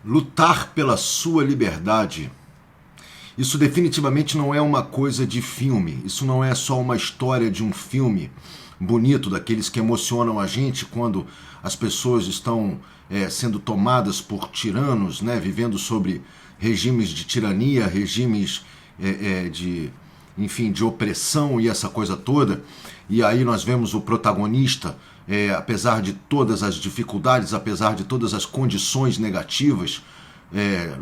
Lutar pela sua liberdade. Isso definitivamente não é uma coisa de filme. Isso não é só uma história de um filme bonito, daqueles que emocionam a gente quando as pessoas estão sendo tomadas por tiranos, né, vivendo sobre regimes de tirania, regimes de opressão e essa coisa toda. E aí nós vemos o protagonista, apesar de todas as dificuldades, apesar de todas as condições negativas,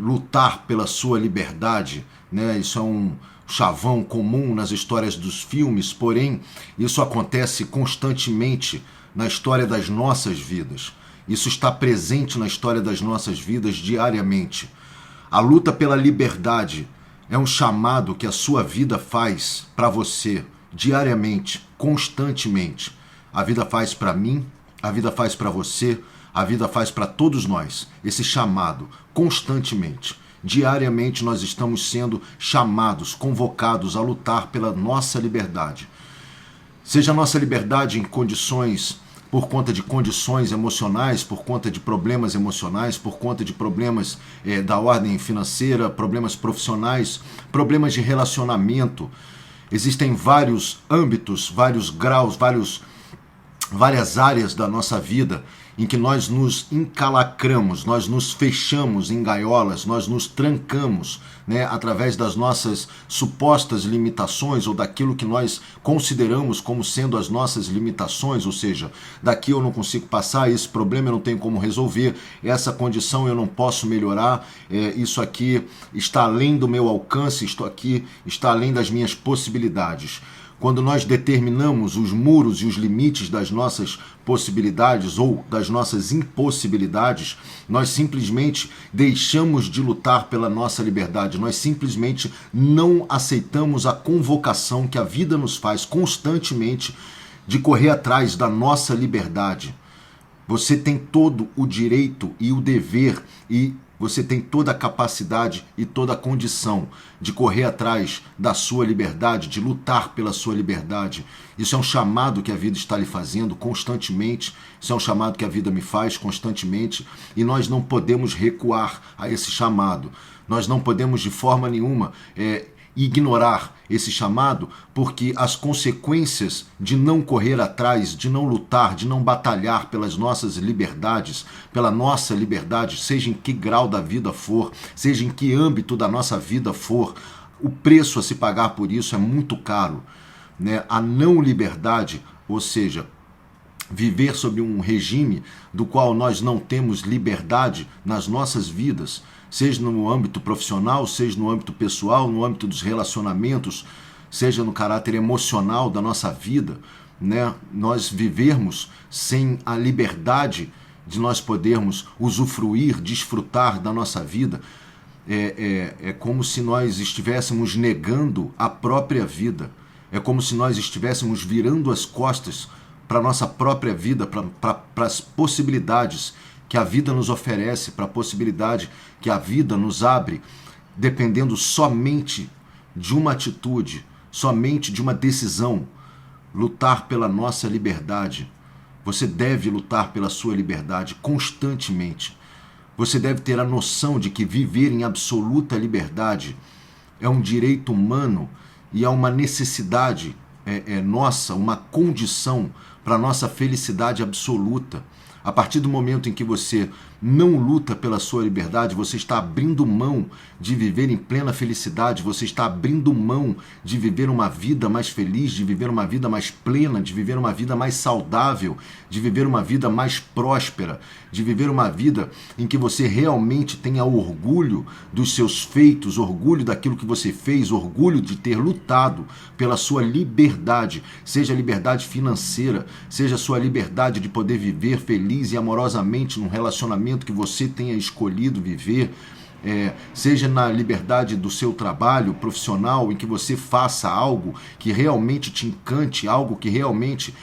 lutar pela sua liberdade, né? Isso é um chavão comum nas histórias dos filmes, porém isso acontece constantemente na história das nossas vidas. Isso está presente na história das nossas vidas diariamente. A luta pela liberdade é um chamado que a sua vida faz para você diariamente, constantemente. A vida faz para mim, a vida faz para você, a vida faz para todos nós. Esse chamado, constantemente, diariamente nós estamos sendo chamados, convocados a lutar pela nossa liberdade. Seja a nossa liberdade em condições, por conta de condições emocionais, por conta de problemas emocionais, por conta de problemas da ordem financeira, problemas profissionais, problemas de relacionamento. Existem vários âmbitos, vários graus, várias áreas da nossa vida em que nós nos encalacramos, nós nos fechamos em gaiolas, nós nos trancamos, né, através das nossas supostas limitações ou daquilo que nós consideramos como sendo as nossas limitações, ou seja, daqui eu não consigo passar, esse problema eu não tenho como resolver, essa condição eu não posso melhorar, isso aqui está além do meu alcance, isto aqui está além das minhas possibilidades. Quando nós determinamos os muros e os limites das nossas possibilidades ou das nossas impossibilidades, nós simplesmente deixamos de lutar pela nossa liberdade. Nós simplesmente não aceitamos a convocação que a vida nos faz constantemente de correr atrás da nossa liberdade. Você tem todo o direito e o dever e você tem toda a capacidade e toda a condição de correr atrás da sua liberdade, de lutar pela sua liberdade. Isso é um chamado que a vida está lhe fazendo constantemente, isso é um chamado que a vida me faz constantemente e nós não podemos recuar a esse chamado. Nós não podemos de forma nenhuma ignorar esse chamado, porque as consequências de não correr atrás, de não lutar, de não batalhar pelas nossas liberdades, pela nossa liberdade, seja em que grau da vida for, seja em que âmbito da nossa vida for, o preço a se pagar por isso é muito caro, né? A não liberdade, ou seja, viver sob um regime do qual nós não temos liberdade nas nossas vidas, seja no âmbito profissional, seja no âmbito pessoal, no âmbito dos relacionamentos, seja no caráter emocional da nossa vida, né? Nós vivermos sem a liberdade de nós podermos usufruir, desfrutar da nossa vida, é como se nós estivéssemos negando a própria vida, é como se nós estivéssemos virando as costas para a nossa própria vida, para as possibilidades que a vida nos oferece, para a possibilidade que a vida nos abre, dependendo somente de uma atitude, somente de uma decisão, lutar pela nossa liberdade. Você deve lutar pela sua liberdade constantemente. Você deve ter a noção de que viver em absoluta liberdade é um direito humano e é uma necessidade nossa, uma condição para a nossa felicidade absoluta. A partir do momento em que você não luta pela sua liberdade, você está abrindo mão de viver em plena felicidade, você está abrindo mão de viver uma vida mais feliz, de viver uma vida mais plena, de viver uma vida mais saudável, de viver uma vida mais próspera, de viver uma vida em que você realmente tenha orgulho dos seus feitos, orgulho daquilo que você fez, orgulho de ter lutado pela sua liberdade, seja a liberdade financeira, seja a sua liberdade de poder viver feliz e amorosamente num relacionamento que você tenha escolhido viver, seja na liberdade do seu trabalho profissional, em que você faça algo que realmente te encante, algo que realmente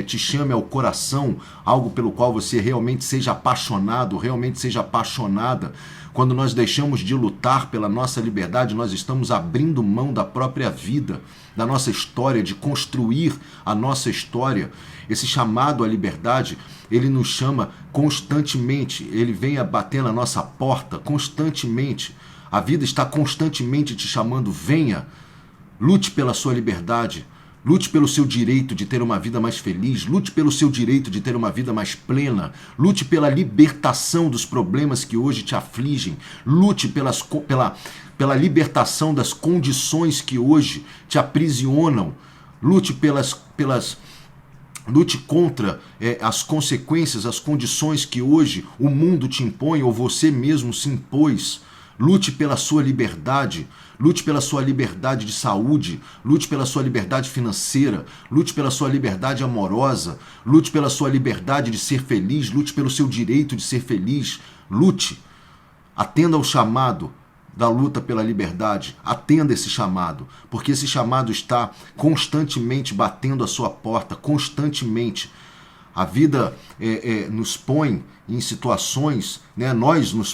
te chame ao coração, algo pelo qual você realmente seja apaixonado, realmente seja apaixonada. Quando nós deixamos de lutar pela nossa liberdade, nós estamos abrindo mão da própria vida, da nossa história, de construir a nossa história. Esse chamado à liberdade, ele nos chama constantemente, ele vem a bater na nossa porta constantemente. A vida está constantemente te chamando, venha, lute pela sua liberdade, lute pelo seu direito de ter uma vida mais feliz, lute pelo seu direito de ter uma vida mais plena, lute pela libertação dos problemas que hoje te afligem, lute pela libertação das condições que hoje te aprisionam, lute lute contra as consequências, as condições que hoje o mundo te impõe ou você mesmo se impôs. Lute pela sua liberdade, lute pela sua liberdade de saúde, lute pela sua liberdade financeira, lute pela sua liberdade amorosa, lute pela sua liberdade de ser feliz, lute pelo seu direito de ser feliz, lute. Atenda ao chamado da luta pela liberdade, atenda esse chamado, porque esse chamado está constantemente batendo a sua porta, constantemente. A vida nos põe em situações, né? Nós nos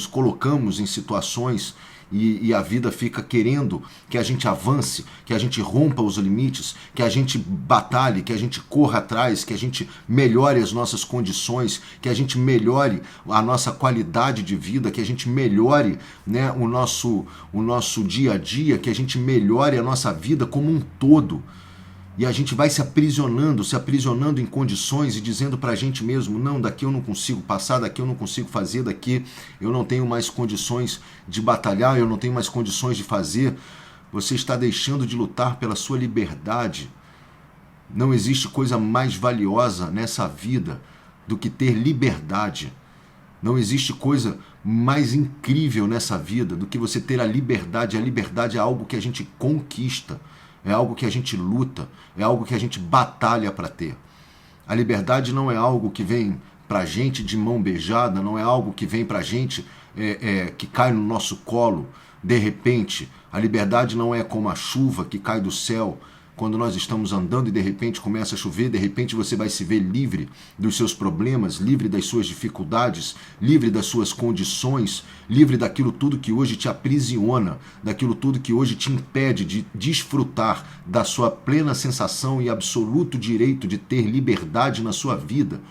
colocamos em situações e a vida fica querendo que a gente avance, que a gente rompa os limites, que a gente batalhe, que a gente corra atrás, que a gente melhore as nossas condições, que a gente melhore a nossa qualidade de vida, que a gente melhore, né, o nosso dia a dia, que a gente melhore a nossa vida como um todo. E a gente vai se aprisionando em condições e dizendo pra gente mesmo, não, daqui eu não consigo passar, daqui eu não consigo fazer, daqui eu não tenho mais condições de batalhar, eu não tenho mais condições de fazer. Você está deixando de lutar pela sua liberdade. Não existe coisa mais valiosa nessa vida do que ter liberdade. Não existe coisa mais incrível nessa vida do que você ter a liberdade. A liberdade é algo que a gente conquista. É algo que a gente luta, é algo que a gente batalha para ter. A liberdade não é algo que vem pra gente de mão beijada, não é algo que vem pra gente que cai no nosso colo de repente. A liberdade não é como a chuva que cai do céu quando nós estamos andando e de repente começa a chover, de repente você vai se ver livre dos seus problemas, livre das suas dificuldades, livre das suas condições, livre daquilo tudo que hoje te aprisiona, daquilo tudo que hoje te impede de desfrutar da sua plena sensação e absoluto direito de ter liberdade na sua vida.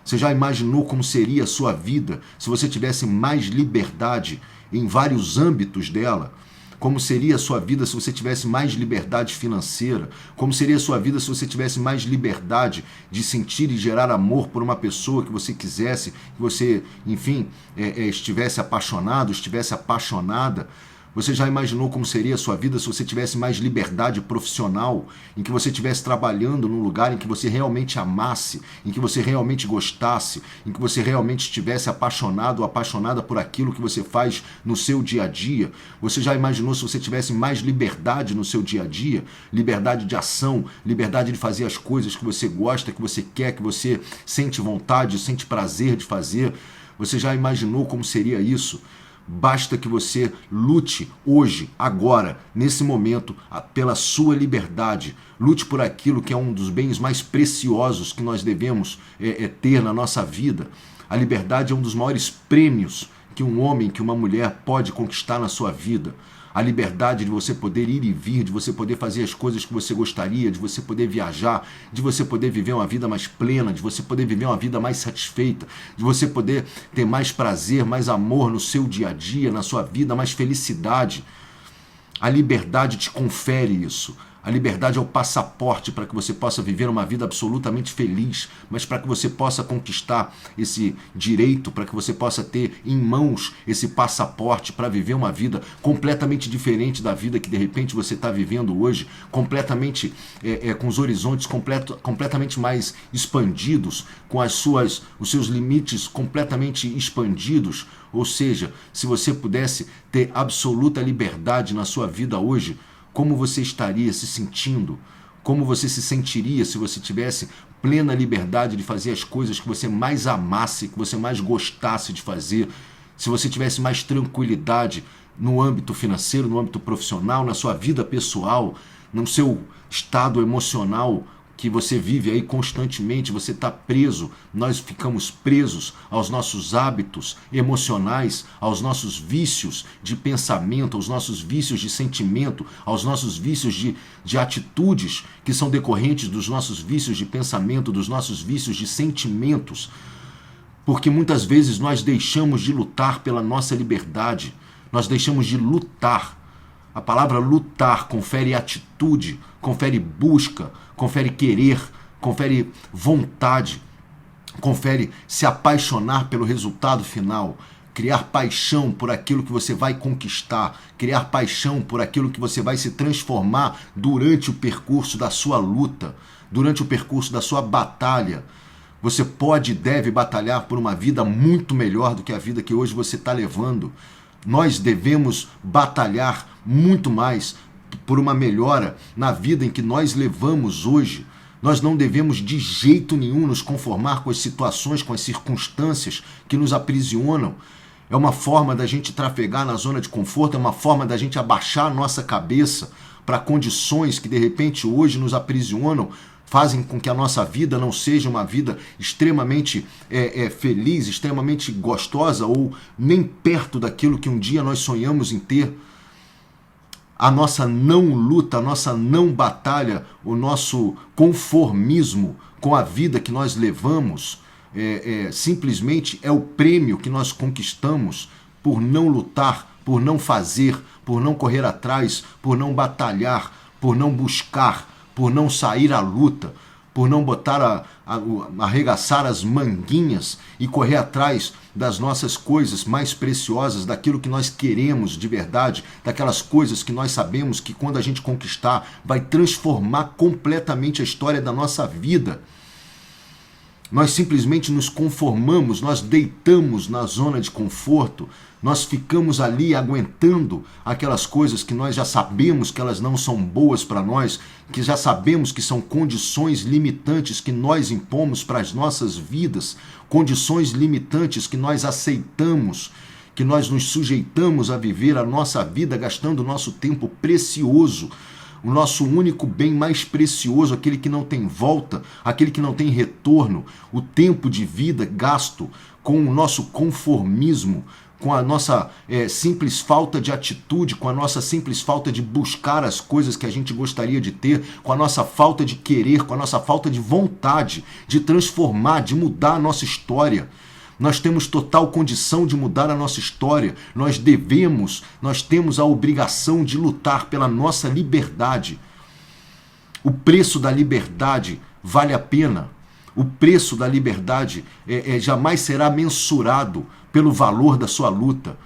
Você já imaginou como seria a sua vida se você tivesse mais liberdade em vários âmbitos dela? Como seria a sua vida se você tivesse mais liberdade financeira? Como seria a sua vida se você tivesse mais liberdade de sentir e gerar amor por uma pessoa que você quisesse, que você, enfim, estivesse apaixonado, estivesse apaixonada? Você já imaginou como seria a sua vida se você tivesse mais liberdade profissional, em que você estivesse trabalhando num lugar em que você realmente amasse, em que você realmente gostasse, em que você realmente estivesse apaixonado ou apaixonada por aquilo que você faz no seu dia a dia? Você já imaginou se você tivesse mais liberdade no seu dia a dia? Liberdade de ação, liberdade de fazer as coisas que você gosta, que você quer, que você sente vontade, sente prazer de fazer? Você já imaginou como seria isso? Basta que você lute hoje, agora, nesse momento, pela sua liberdade. Lute por aquilo que é um dos bens mais preciosos que nós devemos ter na nossa vida. A liberdade é um dos maiores prêmios que um homem, que uma mulher pode conquistar na sua vida. A liberdade de você poder ir e vir, de você poder fazer as coisas que você gostaria, de você poder viajar, de você poder viver uma vida mais plena, de você poder viver uma vida mais satisfeita, de você poder ter mais prazer, mais amor no seu dia a dia, na sua vida, mais felicidade. A liberdade te confere isso. A liberdade é o passaporte para que você possa viver uma vida absolutamente feliz, mas para que você possa conquistar esse direito, para que você possa ter em mãos esse passaporte para viver uma vida completamente diferente da vida que de repente você está vivendo hoje, completamente com os horizontes completamente mais expandidos, com os seus limites completamente expandidos. Ou seja, se você pudesse ter absoluta liberdade na sua vida hoje, como você estaria se sentindo? Como você se sentiria se você tivesse plena liberdade de fazer as coisas que você mais amasse, que você mais gostasse de fazer? Se você tivesse mais tranquilidade no âmbito financeiro, no âmbito profissional, na sua vida pessoal, no seu estado emocional, que você vive aí constantemente, você está preso, nós ficamos presos aos nossos hábitos emocionais, aos nossos vícios de pensamento, aos nossos vícios de sentimento, aos nossos vícios de atitudes que são decorrentes dos nossos vícios de pensamento, dos nossos vícios de sentimentos, porque muitas vezes nós deixamos de lutar pela nossa liberdade, nós deixamos de lutar. A palavra lutar confere atitude, confere busca, confere querer, confere vontade, confere se apaixonar pelo resultado final, criar paixão por aquilo que você vai conquistar, criar paixão por aquilo que você vai se transformar durante o percurso da sua luta, durante o percurso da sua batalha. Você pode e deve batalhar por uma vida muito melhor do que a vida que hoje você está levando. Nós devemos batalhar muito mais por uma melhora na vida em que nós levamos hoje. Nós não devemos de jeito nenhum nos conformar com as situações, com as circunstâncias que nos aprisionam. É uma forma da gente trafegar na zona de conforto, é uma forma da gente abaixar a nossa cabeça para condições que de repente hoje nos aprisionam, fazem com que a nossa vida não seja uma vida extremamente feliz, extremamente gostosa ou nem perto daquilo que um dia nós sonhamos em ter. A nossa não luta, a nossa não batalha, o nosso conformismo com a vida que nós levamos, simplesmente é o prêmio que nós conquistamos por não lutar, por não fazer, por não correr atrás, por não batalhar, por não buscar, por não sair à luta, por não botar arregaçar as manguinhas e correr atrás das nossas coisas mais preciosas, daquilo que nós queremos de verdade, daquelas coisas que nós sabemos que quando a gente conquistar vai transformar completamente a história da nossa vida. Nós simplesmente nos conformamos, nós deitamos na zona de conforto, nós ficamos ali aguentando aquelas coisas que nós já sabemos que elas não são boas para nós, que já sabemos que são condições limitantes que nós impomos para as nossas vidas, condições limitantes que nós aceitamos, que nós nos sujeitamos a viver a nossa vida gastando o nosso tempo precioso, o nosso único bem mais precioso, aquele que não tem volta, aquele que não tem retorno, o tempo de vida gasto com o nosso conformismo, com a nossa simples falta de atitude, com a nossa simples falta de buscar as coisas que a gente gostaria de ter, com a nossa falta de querer, com a nossa falta de vontade de transformar, de mudar a nossa história. Nós temos total condição de mudar a nossa história. Nós temos a obrigação de lutar pela nossa liberdade. O preço da liberdade vale a pena. O preço da liberdade jamais será mensurado pelo valor da sua luta.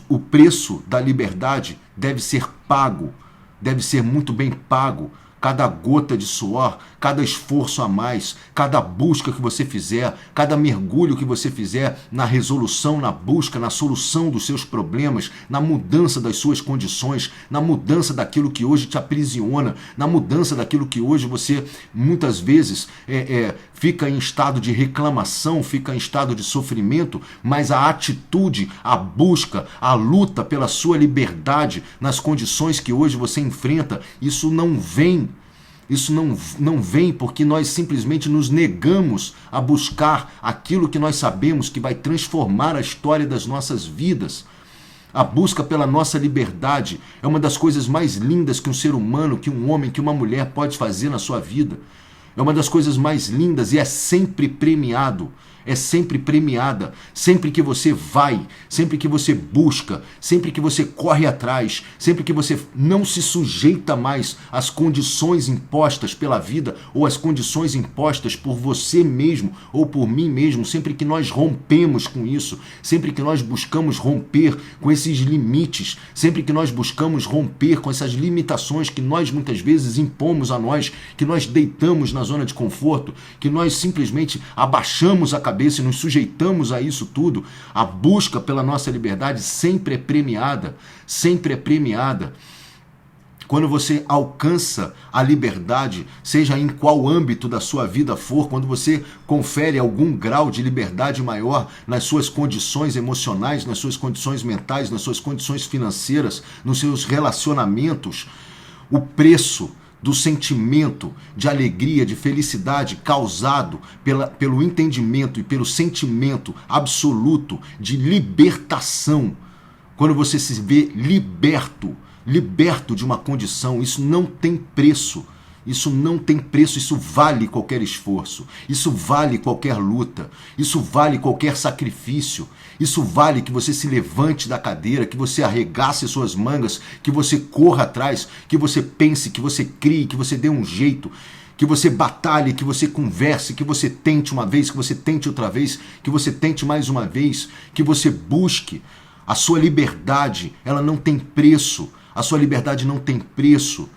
O preço da liberdade deve ser pago, deve ser muito bem pago. Cada gota de suor, cada esforço a mais, cada busca que você fizer, cada mergulho que você fizer na resolução, na busca, na solução dos seus problemas, na mudança das suas condições, na mudança daquilo que hoje te aprisiona, na mudança daquilo que hoje você muitas vezes fica em estado de reclamação, fica em estado de sofrimento, mas a atitude, a busca, a luta pela sua liberdade nas condições que hoje você enfrenta, isso não vem. Isso não vem porque nós simplesmente nos negamos a buscar aquilo que nós sabemos que vai transformar a história das nossas vidas. A busca pela nossa liberdade é uma das coisas mais lindas que um ser humano, que um homem, que uma mulher pode fazer na sua vida. É uma das coisas mais lindas e é sempre premiado. É sempre premiada, sempre que você vai, sempre que você busca, sempre que você corre atrás, sempre que você não se sujeita mais às condições impostas pela vida ou às condições impostas por você mesmo ou por mim mesmo, sempre que nós rompemos com isso, sempre que nós buscamos romper com esses limites, sempre que nós buscamos romper com essas limitações que nós muitas vezes impomos a nós, que nós deitamos na zona de conforto, que nós simplesmente abaixamos a cabeça e nos sujeitamos a isso tudo, a busca pela nossa liberdade sempre é premiada, sempre é premiada. Quando você alcança a liberdade, seja em qual âmbito da sua vida for, quando você confere algum grau de liberdade maior nas suas condições emocionais, nas suas condições mentais, nas suas condições financeiras, nos seus relacionamentos, o preço do sentimento de alegria, de felicidade causado pelo entendimento e pelo sentimento absoluto de libertação. Quando você se vê liberto de uma condição, isso não tem preço. Isso não tem preço, isso vale qualquer esforço, isso vale qualquer luta, isso vale qualquer sacrifício, isso vale que você se levante da cadeira, que você arregace suas mangas, que você corra atrás, que você pense, que você crie, que você dê um jeito, que você batalhe, que você converse, que você tente uma vez, que você tente outra vez, que você tente mais uma vez, que você busque. A sua liberdade, ela não tem preço, a sua liberdade não tem preço.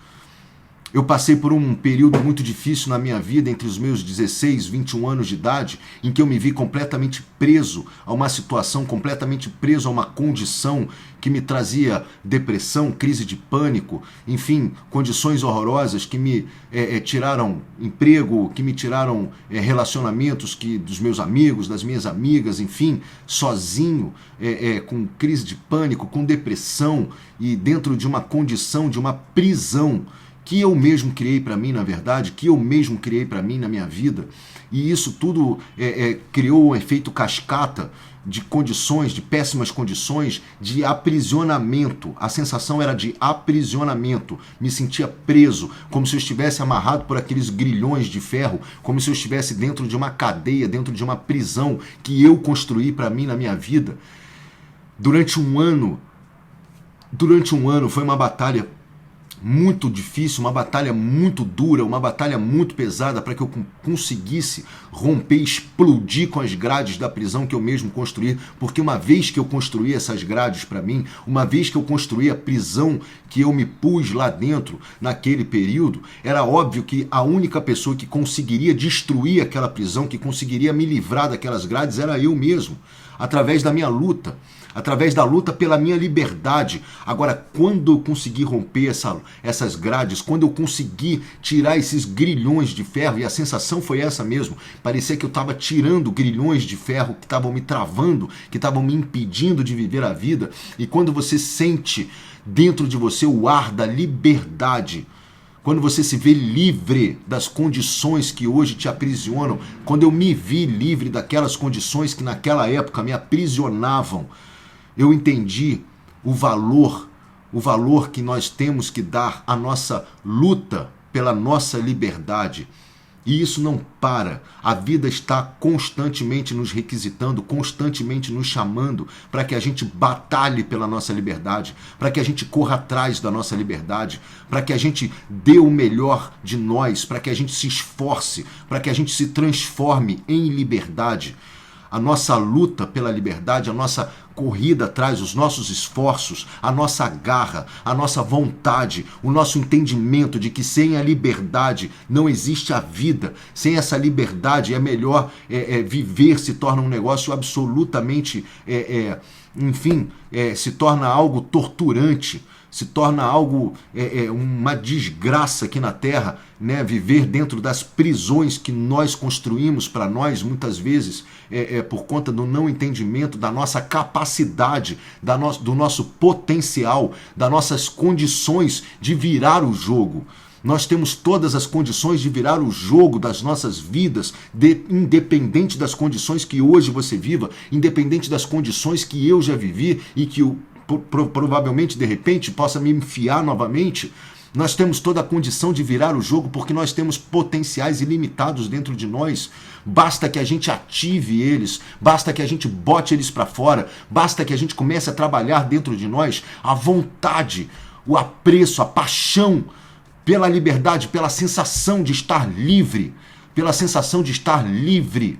Eu passei por um período muito difícil na minha vida, entre os meus 16, 21 anos de idade, em que eu me vi completamente preso a uma situação, completamente preso a uma condição que me trazia depressão, crise de pânico, enfim, condições horrorosas que me tiraram emprego, que me tiraram relacionamentos dos meus amigos, das minhas amigas, enfim, sozinho, com crise de pânico, com depressão e dentro de uma condição, de uma prisão, que eu mesmo criei para mim, na verdade, que eu mesmo criei para mim na minha vida. E isso tudo criou um efeito cascata de condições, de péssimas condições, de aprisionamento. A sensação era de aprisionamento. Me sentia preso, como se eu estivesse amarrado por aqueles grilhões de ferro, como se eu estivesse dentro de uma cadeia, dentro de uma prisão que eu construí para mim na minha vida. Durante um ano foi uma batalha muito difícil, uma batalha muito dura, uma batalha muito pesada para que eu conseguisse romper, explodir com as grades da prisão que eu mesmo construí, porque uma vez que eu construí essas grades para mim, uma vez que eu construí a prisão que eu me pus lá dentro naquele período, era óbvio que a única pessoa que conseguiria destruir aquela prisão, que conseguiria me livrar daquelas grades, era eu mesmo, através da minha luta, através da luta pela minha liberdade. Agora, quando eu consegui romper essas grades, quando eu consegui tirar esses grilhões de ferro, e a sensação foi essa mesmo, parecia que eu estava tirando grilhões de ferro que estavam me travando, que estavam me impedindo de viver a vida, e quando você sente dentro de você o ar da liberdade, quando você se vê livre das condições que hoje te aprisionam, quando eu me vi livre daquelas condições que naquela época me aprisionavam, eu entendi o valor que nós temos que dar à nossa luta pela nossa liberdade. E isso não para. A vida está constantemente nos requisitando, constantemente nos chamando para que a gente batalhe pela nossa liberdade, para que a gente corra atrás da nossa liberdade, para que a gente dê o melhor de nós, para que a gente se esforce, para que a gente se transforme em liberdade. A nossa luta pela liberdade, a nossa corrida atrás, os nossos esforços, a nossa garra, a nossa vontade, o nosso entendimento de que sem a liberdade não existe a vida, sem essa liberdade é melhor viver, se torna um negócio absolutamente, se torna algo torturante, se torna algo, uma desgraça aqui na Terra, né? Viver dentro das prisões que nós construímos para nós, muitas vezes, por conta do não entendimento da nossa capacidade, do nosso potencial, das nossas condições de virar o jogo. Nós temos todas as condições de virar o jogo das nossas vidas, independente das condições que hoje você viva, independente das condições que eu já vivi e que provavelmente, de repente, possa me enfiar novamente. Nós temos toda a condição de virar o jogo porque nós temos potenciais ilimitados dentro de nós. Basta que a gente ative eles, basta que a gente bote eles para fora, basta que a gente comece a trabalhar dentro de nós a vontade, o apreço, a paixão pela liberdade, pela sensação de estar livre, pela sensação de estar livre.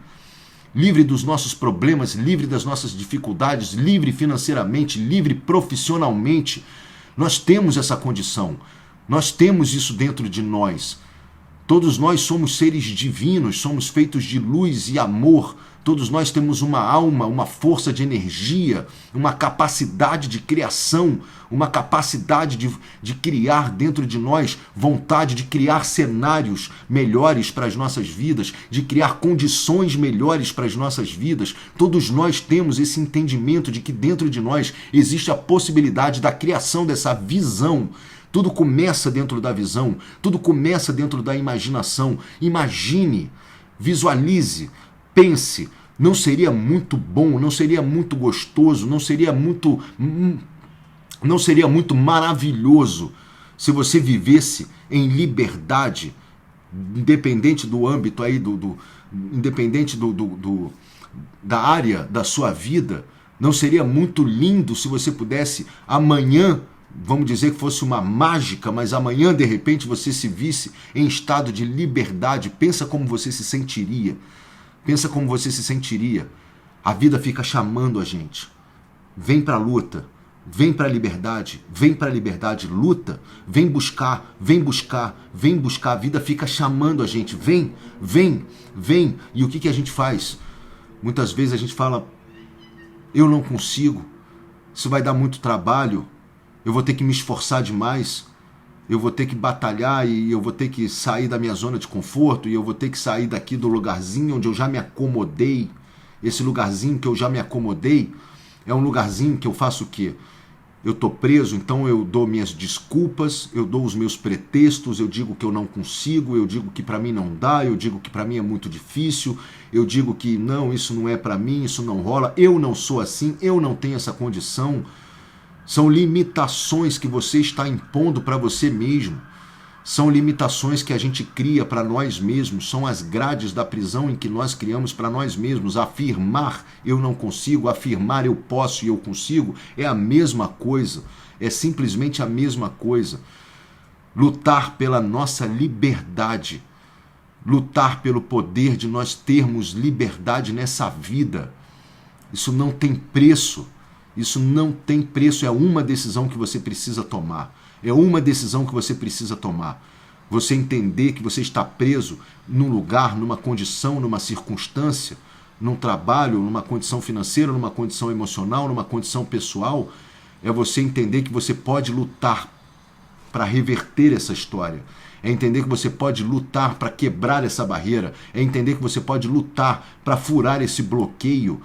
Livre dos nossos problemas, livre das nossas dificuldades, livre financeiramente, livre profissionalmente. Nós temos essa condição, nós temos isso dentro de nós. Todos nós somos seres divinos, somos feitos de luz e amor. Todos nós temos uma alma, uma força de energia, uma capacidade de criação, uma capacidade de criar dentro de nós, vontade de criar cenários melhores para as nossas vidas, de criar condições melhores para as nossas vidas. Todos nós temos esse entendimento de que dentro de nós existe a possibilidade da criação dessa visão Tudo começa dentro da visão, tudo começa dentro da imaginação. Imagine, visualize, pense. Não seria muito bom, não seria muito gostoso, não seria muito maravilhoso se você vivesse em liberdade, independente do âmbito aí, independente da área da sua vida? Não seria muito lindo se você pudesse amanhã, vamos dizer que fosse uma mágica, mas amanhã de repente você se visse em estado de liberdade? Pensa como você se sentiria. Pensa como você se sentiria. A vida fica chamando a gente. Vem para a luta. Vem para a liberdade, luta, vem buscar, vem buscar, vem buscar. A vida fica chamando a gente, vem, vem, vem. E o que a gente faz? Muitas vezes a gente fala, eu não consigo, isso vai dar muito trabalho, eu vou ter que me esforçar demais, eu vou ter que batalhar e eu vou ter que sair da minha zona de conforto e eu vou ter que sair daqui do lugarzinho onde eu já me acomodei. Esse lugarzinho que eu já me acomodei é um lugarzinho que eu faço o quê? Eu estou preso, então eu dou minhas desculpas, eu dou os meus pretextos, eu digo que eu não consigo, eu digo que para mim não dá, eu digo que para mim é muito difícil, eu digo que não, isso não é para mim, isso não rola, eu não sou assim, eu não tenho essa condição. São limitações que você está impondo para você mesmo. São limitações que a gente cria para nós mesmos, são as grades da prisão em que nós criamos para nós mesmos. Afirmar eu não consigo, afirmar eu posso e eu consigo é a mesma coisa, é simplesmente a mesma coisa. Lutar pela nossa liberdade, lutar pelo poder de nós termos liberdade nessa vida, isso não tem preço, isso não tem preço, é uma decisão que você precisa tomar. É uma decisão que você precisa tomar. Você entender que você está preso num lugar, numa condição, numa circunstância, num trabalho, numa condição financeira, numa condição emocional, numa condição pessoal, é você entender que você pode lutar para reverter essa história. É entender que você pode lutar para quebrar essa barreira. É entender que você pode lutar para furar esse bloqueio.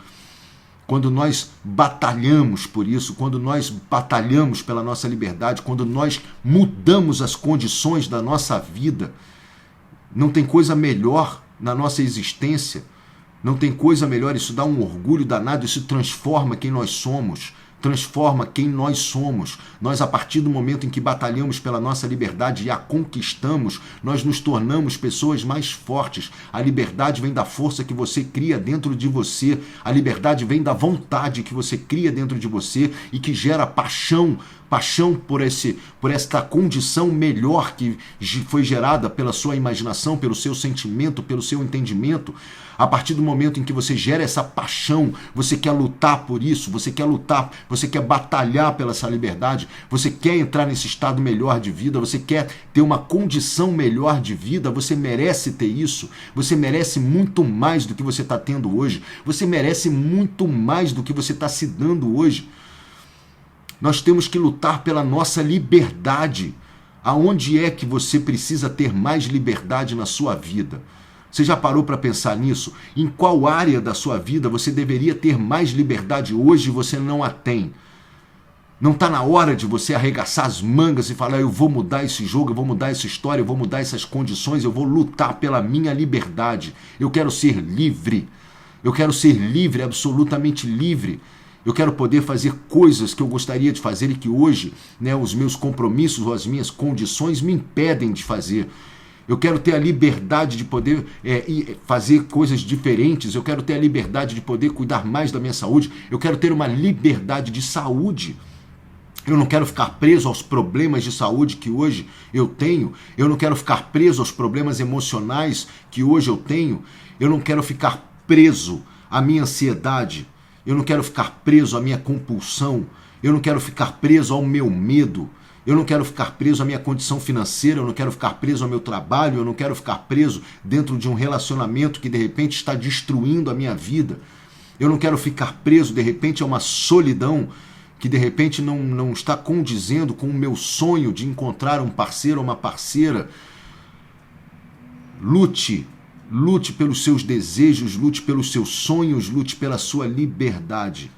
Quando nós batalhamos por isso, quando nós batalhamos pela nossa liberdade, quando nós mudamos as condições da nossa vida, não tem coisa melhor na nossa existência, não tem coisa melhor, isso dá um orgulho danado, isso transforma quem nós somos. Nós, a partir do momento em que batalhamos pela nossa liberdade e a conquistamos, nós nos tornamos pessoas mais fortes. A liberdade vem da força que você cria dentro de você. A liberdade vem da vontade que você cria dentro de você e que gera paixão por esta condição melhor que foi gerada pela sua imaginação, pelo seu sentimento, pelo seu entendimento. A partir do momento em que você gera essa paixão, você quer lutar por isso, você quer batalhar pela essa liberdade, você quer entrar nesse estado melhor de vida, você quer ter uma condição melhor de vida, você merece ter isso, você merece muito mais do que você está tendo hoje, você merece muito mais do que você está se dando hoje. Nós temos que lutar pela nossa liberdade. Aonde é que você precisa ter mais liberdade na sua vida? Você já parou para pensar nisso? Em qual área da sua vida você deveria ter mais liberdade hoje e você não a tem? Não está na hora de você arregaçar as mangas e falar, eu vou mudar esse jogo, eu vou mudar essa história, eu vou mudar essas condições, eu vou lutar pela minha liberdade. Eu quero ser livre. Eu quero ser livre, absolutamente livre. Eu quero poder fazer coisas que eu gostaria de fazer e que hoje, os meus compromissos ou as minhas condições me impedem de fazer. Eu quero ter a liberdade de poder fazer coisas diferentes. Eu quero ter a liberdade de poder cuidar mais da minha saúde. Eu quero ter uma liberdade de saúde. Eu não quero ficar preso aos problemas de saúde que hoje eu tenho. Eu não quero ficar preso aos problemas emocionais que hoje eu tenho. Eu não quero ficar preso à minha ansiedade. Eu não quero ficar preso à minha compulsão. Eu não quero ficar preso ao meu medo. Eu não quero ficar preso à minha condição financeira, eu não quero ficar preso ao meu trabalho, eu não quero ficar preso dentro de um relacionamento que de repente está destruindo a minha vida. Eu não quero ficar preso de repente a uma solidão que de repente não está condizendo com o meu sonho de encontrar um parceiro ou uma parceira. Lute pelos seus desejos, lute pelos seus sonhos, lute pela sua liberdade.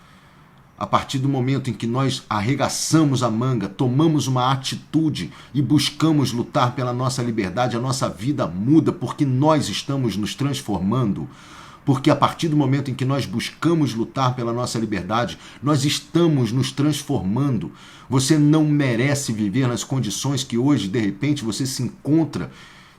a partir do momento em que nós arregaçamos a manga, tomamos uma atitude e buscamos lutar pela nossa liberdade, a nossa vida muda porque nós estamos nos transformando. Porque a partir do momento em que nós buscamos lutar pela nossa liberdade, nós estamos nos transformando. Você não merece viver nas condições que hoje, de repente, você se encontra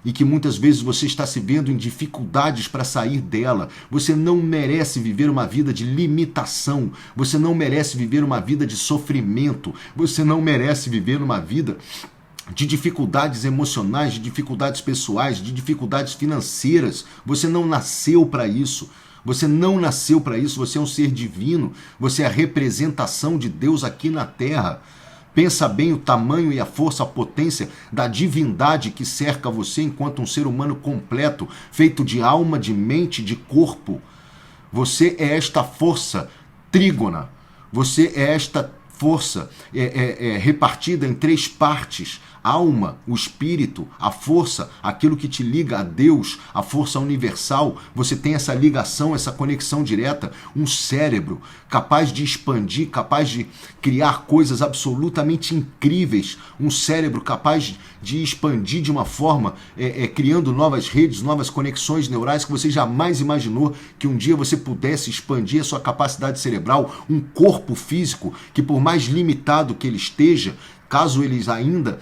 e que muitas vezes você está se vendo em dificuldades para sair dela. Você não merece viver uma vida de limitação. Você não merece viver uma vida de sofrimento. Você não merece viver uma vida de dificuldades emocionais, de dificuldades pessoais, de dificuldades financeiras. Você não nasceu para isso. Você não nasceu para isso. Você é um ser divino. Você é a representação de Deus aqui na Terra. Pensa bem o tamanho e a força, a potência da divindade que cerca você enquanto um ser humano completo, feito de alma, de mente, de corpo. Você é esta força trígona. Você é esta força repartida em 3 partes. Alma, o espírito, a força, aquilo que te liga a Deus, a força universal. Você tem essa ligação, essa conexão direta. Um cérebro capaz de expandir, capaz de criar coisas absolutamente incríveis. Um cérebro capaz de expandir de uma forma, criando novas redes, novas conexões neurais que você jamais imaginou que um dia você pudesse expandir a sua capacidade cerebral. Um corpo físico que, por mais limitado que ele esteja, caso eles ainda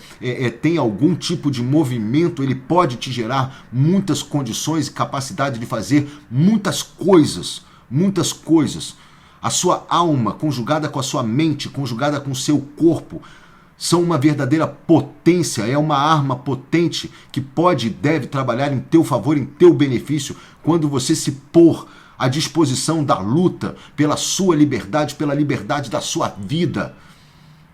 tenham algum tipo de movimento, ele pode te gerar muitas condições e capacidade de fazer muitas coisas, muitas coisas. A sua alma, conjugada com a sua mente, conjugada com o seu corpo, são uma verdadeira potência, é uma arma potente que pode e deve trabalhar em teu favor, em teu benefício, quando você se pôr à disposição da luta pela sua liberdade, pela liberdade da sua vida.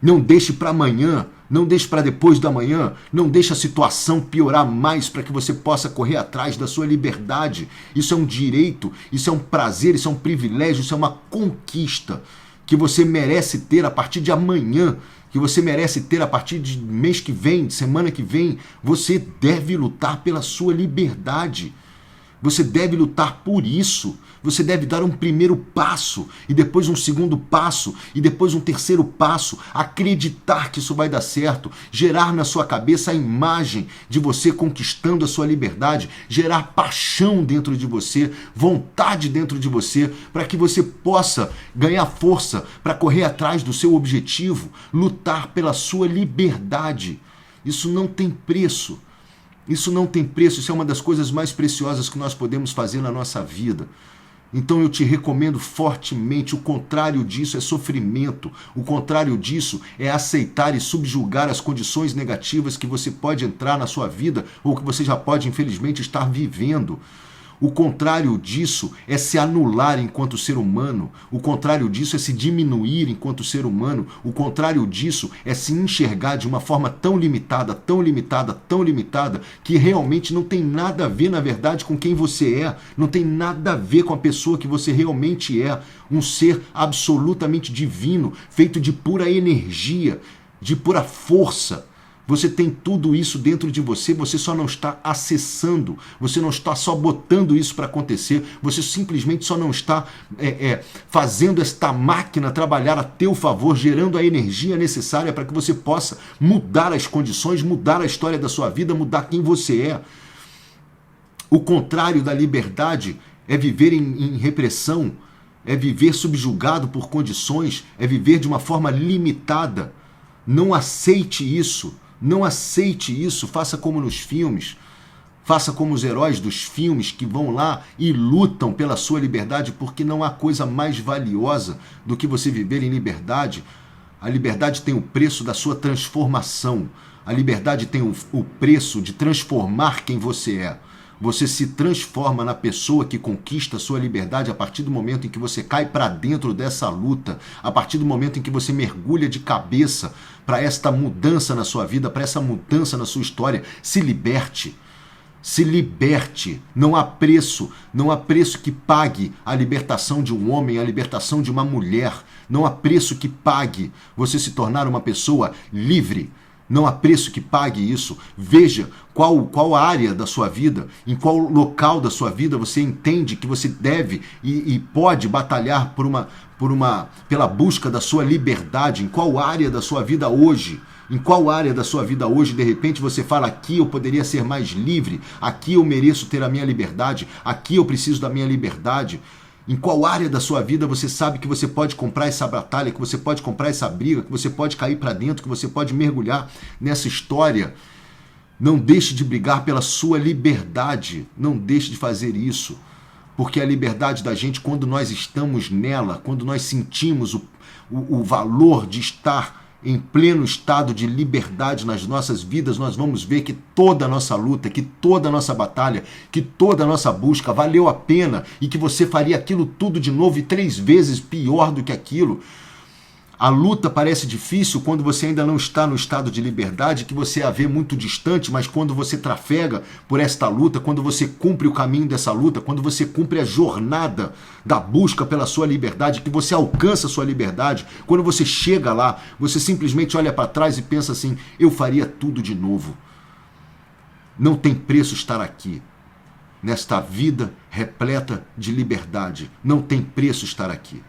Não deixe para amanhã, não deixe para depois da manhã, não deixe a situação piorar mais para que você possa correr atrás da sua liberdade. Isso é um direito, isso é um prazer, isso é um privilégio, isso é uma conquista que você merece ter a partir de amanhã, que você merece ter a partir de mês que vem, de semana que vem. Você deve lutar pela sua liberdade. Você deve lutar por isso. Você deve dar um primeiro passo, e depois um segundo passo, e depois um terceiro passo. Acreditar que isso vai dar certo. Gerar na sua cabeça a imagem de você conquistando a sua liberdade. Gerar paixão dentro de você, vontade dentro de você, para que você possa ganhar força para correr atrás do seu objetivo. Lutar pela sua liberdade. Isso não tem preço. Isso não tem preço, isso é uma das coisas mais preciosas que nós podemos fazer na nossa vida. Então eu te recomendo fortemente, o contrário disso é sofrimento, o contrário disso é aceitar e subjugar as condições negativas que você pode entrar na sua vida ou que você já pode infelizmente estar vivendo. O contrário disso é se anular enquanto ser humano. O contrário disso é se diminuir enquanto ser humano. O contrário disso é se enxergar de uma forma tão limitada, tão limitada, tão limitada, que realmente não tem nada a ver, na verdade, com quem você é. Não tem nada a ver com a pessoa que você realmente é. Um ser absolutamente divino, feito de pura energia, de pura força. Você tem tudo isso dentro de você, você só não está acessando, você não está só botando isso para acontecer, você simplesmente só não está fazendo esta máquina trabalhar a teu favor, gerando a energia necessária para que você possa mudar as condições, mudar a história da sua vida, mudar quem você é. O contrário da liberdade é viver em repressão, é viver subjugado por condições, é viver de uma forma limitada. Não aceite isso. Não aceite isso, faça como nos filmes, faça como os heróis dos filmes que vão lá e lutam pela sua liberdade, porque não há coisa mais valiosa do que você viver em liberdade. A liberdade tem o preço da sua transformação, a liberdade tem o preço de transformar quem você é. Você se transforma na pessoa que conquista a sua liberdade a partir do momento em que você cai para dentro dessa luta, a partir do momento em que você mergulha de cabeça para esta mudança na sua vida, para essa mudança na sua história. Se liberte. Se liberte. Não há preço que pague a libertação de um homem, a libertação de uma mulher. Não há preço que pague você se tornar uma pessoa livre. Não há preço que pague isso. Veja qual área da sua vida, em qual local da sua vida você entende que você deve e pode batalhar por pela busca da sua liberdade, em qual área da sua vida hoje? Em qual área da sua vida hoje, de repente, você fala, aqui eu poderia ser mais livre, aqui eu mereço ter a minha liberdade, aqui eu preciso da minha liberdade. Em qual área da sua vida você sabe que você pode comprar essa batalha, que você pode comprar essa briga, que você pode cair para dentro, que você pode mergulhar nessa história? Não deixe de brigar pela sua liberdade, não deixe de fazer isso, porque a liberdade da gente, quando nós estamos nela, quando nós sentimos o valor de estar em pleno estado de liberdade nas nossas vidas, nós vamos ver que toda a nossa luta, que toda a nossa batalha, que toda a nossa busca valeu a pena e que você faria aquilo tudo de novo e 3 vezes pior do que aquilo. A luta parece difícil quando você ainda não está no estado de liberdade, que você a vê muito distante, mas quando você trafega por esta luta, quando você cumpre o caminho dessa luta, quando você cumpre a jornada da busca pela sua liberdade, que você alcança a sua liberdade, quando você chega lá, você simplesmente olha para trás e pensa assim, eu faria tudo de novo. Não tem preço estar aqui, nesta vida repleta de liberdade. Não tem preço estar aqui.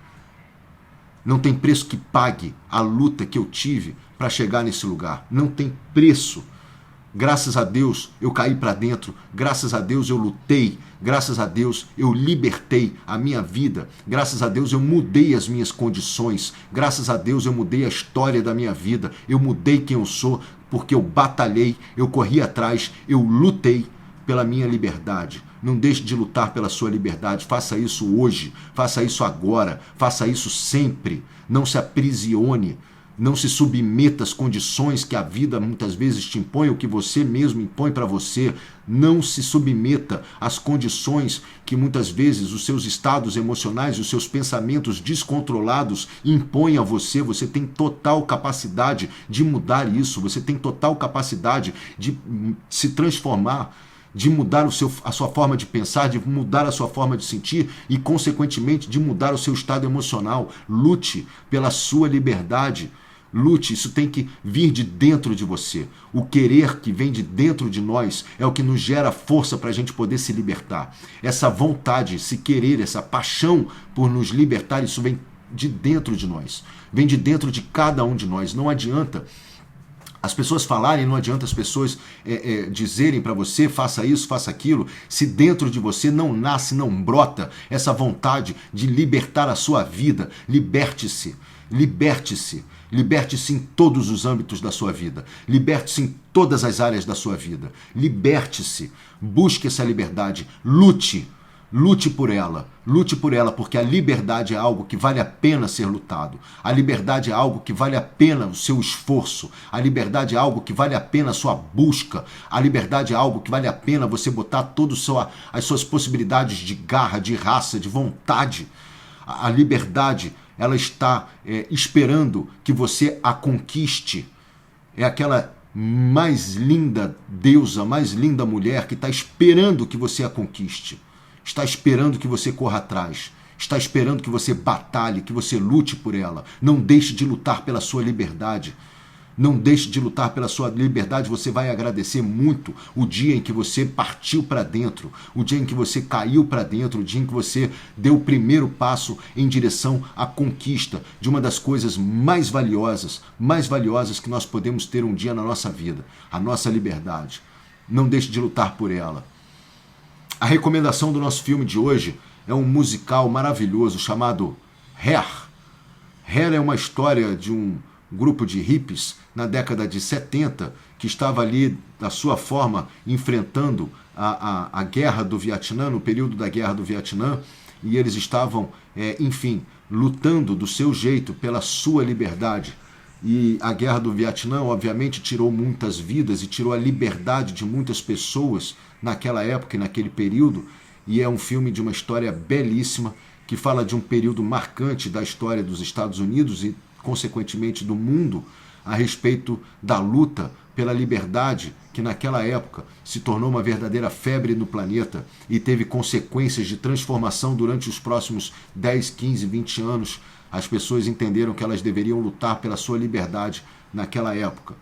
Não tem preço que pague a luta que eu tive para chegar nesse lugar. Não tem preço. Graças a Deus eu caí para dentro. Graças a Deus eu lutei. Graças a Deus eu libertei a minha vida. Graças a Deus eu mudei as minhas condições. Graças a Deus eu mudei a história da minha vida. Eu mudei quem eu sou porque eu batalhei, eu corri atrás, eu lutei pela minha liberdade. Não deixe de lutar pela sua liberdade. Faça isso hoje, faça isso agora, faça isso sempre. Não se aprisione, não se submeta às condições que a vida muitas vezes te impõe, ou que você mesmo impõe para você. Não se submeta às condições que muitas vezes os seus estados emocionais, os seus pensamentos descontrolados impõem a você. Você tem total capacidade de mudar isso, você tem total capacidade de se transformar, de mudar a sua forma de pensar, de mudar a sua forma de sentir e, consequentemente, de mudar o seu estado emocional. Lute pela sua liberdade. Lute, isso tem que vir de dentro de você. O querer que vem de dentro de nós é o que nos gera força para a gente poder se libertar. Essa vontade, esse querer, essa paixão por nos libertar, isso vem de dentro de nós. Vem de dentro de cada um de nós. Não adianta as pessoas falarem, não adianta as pessoas dizerem para você, faça isso, faça aquilo, se dentro de você não nasce, não brota essa vontade de libertar a sua vida. Liberte-se, liberte-se, liberte-se em todos os âmbitos da sua vida, liberte-se em todas as áreas da sua vida, liberte-se, busque essa liberdade, lute por ela, porque a liberdade é algo que vale a pena ser lutado. A liberdade é algo que vale a pena o seu esforço. A liberdade é algo que vale a pena a sua busca. A liberdade é algo que vale a pena você botar todas as suas possibilidades de garra, de raça, de vontade. A liberdade, ela está esperando que você a conquiste. É aquela mais linda deusa, mais linda mulher que está esperando que você a conquiste. Está esperando que você corra atrás. Está esperando que você batalhe, que você lute por ela. Não deixe de lutar pela sua liberdade. Não deixe de lutar pela sua liberdade. Você vai agradecer muito o dia em que você partiu para dentro, o dia em que você caiu para dentro, o dia em que você deu o primeiro passo em direção à conquista de uma das coisas mais valiosas que nós podemos ter um dia na nossa vida, a nossa liberdade. Não deixe de lutar por ela. A recomendação do nosso filme de hoje é um musical maravilhoso chamado Hair. Hair é uma história de um grupo de hippies na década de 70 que estava ali, da sua forma, enfrentando a guerra do Vietnã, no período da guerra do Vietnã, e eles estavam, lutando do seu jeito pela sua liberdade. E a guerra do Vietnã, obviamente, tirou muitas vidas e tirou a liberdade de muitas pessoas naquela época e naquele período. E é um filme de uma história belíssima que fala de um período marcante da história dos Estados Unidos e, consequentemente, do mundo a respeito da luta pela liberdade, que naquela época se tornou uma verdadeira febre no planeta e teve consequências de transformação durante os próximos 10, 15, 20 anos. As pessoas entenderam que elas deveriam lutar pela sua liberdade naquela época.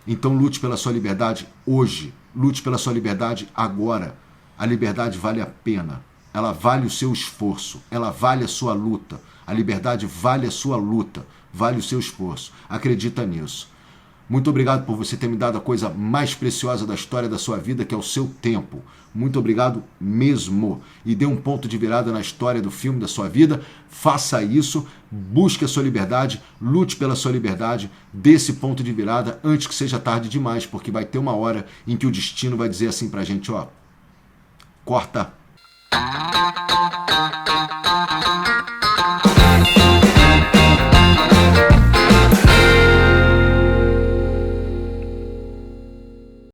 Então lute pela sua liberdade hoje, lute pela sua liberdade agora. A liberdade vale a pena, ela vale o seu esforço, ela vale a sua luta. A liberdade vale a sua luta, vale o seu esforço. Acredita nisso. Muito obrigado por você ter me dado a coisa mais preciosa da história da sua vida, que é o seu tempo. Muito obrigado mesmo. E dê um ponto de virada na história do filme da sua vida. Faça isso, busque a sua liberdade, lute pela sua liberdade, dê esse ponto de virada antes que seja tarde demais, porque vai ter uma hora em que o destino vai dizer assim pra gente, ó, corta.